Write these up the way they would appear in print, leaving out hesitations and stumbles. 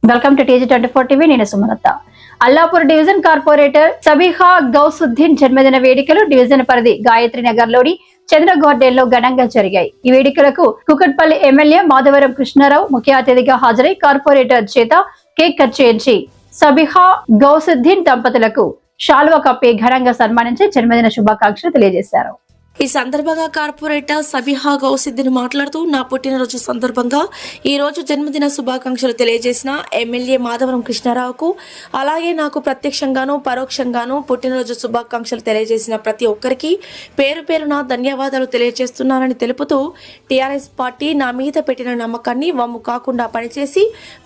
Welcome to TG24 TV. నేను Sumalatha. Allapur division corporator Sabiha Gousuddin జన్మదిన వేడుకలు డివిజన్ పరిధి గాయత్రి నగర్ లోని చంద్ర గార్డెన్ లో ఘనంగా జరిగాయి. ఈ వేడుకలకు కుకట్పల్లి ఎమ్మెల్యే మాధవరం కృష్ణారావు ముఖ్య అతిథిగా హాజరై కార్పొరేటర్ చేత కేక్ కట్ చేయించి సబీహా గౌసుద్దీన్ దంపతులకు శాలువా కప్పి ఘనంగా సన్మానించి జన్మదిన శుభాకాంక్షలు తెలియజేశారు. ఈ సందర్భంగా కార్పొరేటర్ సబీహా గౌసుద్దీన్ మాట్లాడుతూ నా పుట్టినరోజు సందర్భంగా ఈ రోజు జన్మదిన శుభాకాంక్షలు తెలియజేసిన ఎమ్మెల్యే మాధవరం కృష్ణారావుకు, అలాగే నాకు ప్రత్యక్షంగాను పరోక్షంగాను పుట్టినరోజు శుభాకాంక్షలు తెలియజేసిన ప్రతి ఒక్కరికి పేరు పేరున ధన్యవాదాలు తెలియజేస్తున్నానని తెలుపుతూ టీఆర్ఎస్ పార్టీ నా మీద పెట్టిన నమ్మకాన్ని వమ్ము కాకుండా పనిచేసి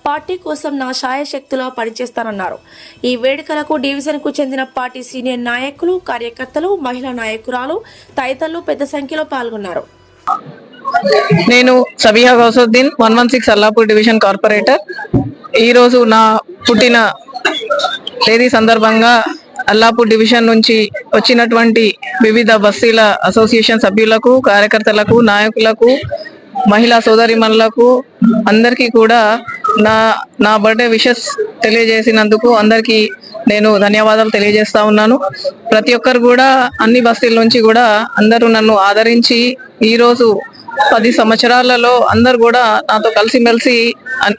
పార్టీ కోసం నా శాయశక్తులా పనిచేస్తానన్నారు. ఈ వేడుకలకు డివిజన్కు చెందిన పార్టీ సీనియర్ నాయకులు, కార్యకర్తలు, మహిళా నాయకురాలు తదితరులు పెద్ద సంఖ్యలో పాల్గొన్నారు. నేను సబీహా గౌసుద్దీన్ 116 అల్లాపూర్ డివిజన్ కార్పొరేటర్. ఈరోజు నా పుట్టిన తేదీ సందర్భంగా అల్లాపూర్ డివిజన్ నుంచి వచ్చినటువంటి వివిధ బస్తీల అసోసియేషన్ సభ్యులకు, కార్యకర్తలకు, నాయకులకు, మహిళా సోదరిమణులకు అందరికీ కూడా నా బర్త్డే విషెస్ తెలియజేసినందుకు అందరికీ నేను ధన్యవాదాలు తెలియజేస్తా ఉన్నాను. ప్రతి ఒక్కరు కూడా అన్ని బస్తీల నుంచి కూడా అందరూ నన్ను ఆదరించి ఈరోజు 10 సంవత్సరాలలో అందరు కూడా నాతో కలిసిమెలిసి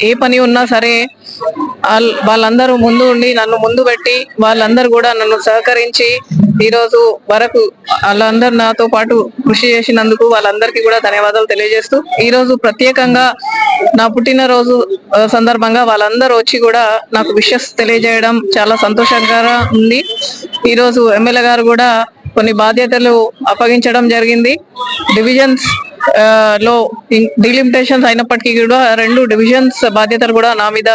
ఏ పని ఉన్నా సరే వాళ్ళందరూ ముందు ఉండి నన్ను ముందు పెట్టి వాళ్ళందరూ కూడా నన్ను సహకరించి ఈరోజు వరకు వాళ్ళందరూ నాతో పాటు కృషి చేసినందుకు వాళ్ళందరికీ కూడా ధన్యవాదాలు తెలియజేస్తూ ఈరోజు ప్రత్యేకంగా నా పుట్టినరోజు సందర్భంగా వాళ్ళందరూ వచ్చి కూడా నాకు విషెస్ తెలియజేయడం చాలా సంతోషంగా ఉంది. ఈరోజు ఎమ్మెల్యే గారు కూడా కొన్ని బాధ్యతలు అప్పగించడం జరిగింది. డివిజన్స్ లో డిలిమిటేషన్స్ అయినప్పటికీ కూడా 2 డివిజన్స్ బాధ్యతలు కూడా నా మీద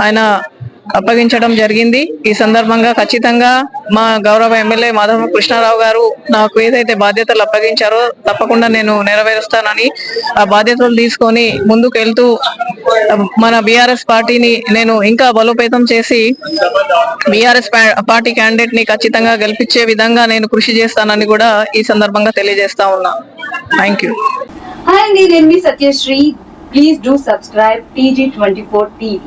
ఆయన అప్పగించడం జరిగింది. ఈ సందర్భంగా ఖచ్చితంగా మా గౌరవ ఎమ్మెల్యే మాధవ కృష్ణారావు గారు నాకు ఏదైతే బాధ్యతలు అప్పగించారో తప్పకుండా నేను నెరవేరుస్తానని ఆ బాధ్యతలు తీసుకొని ముందుకు వెళ్తూ మన బీఆర్ఎస్ పార్టీని నేను ఇంకా బలోపేతం చేసి బీఆర్ఎస్ పార్టీ క్యాండిడేట్ ని ఖచ్చితంగా గెలిపించే విధంగా నేను కృషి చేస్తానని కూడా ఈ సందర్భంగా తెలియజేస్తా ఉన్నా. Thank you. Hi, నేను మీ Satyasri. Please do subscribe TG24 TV.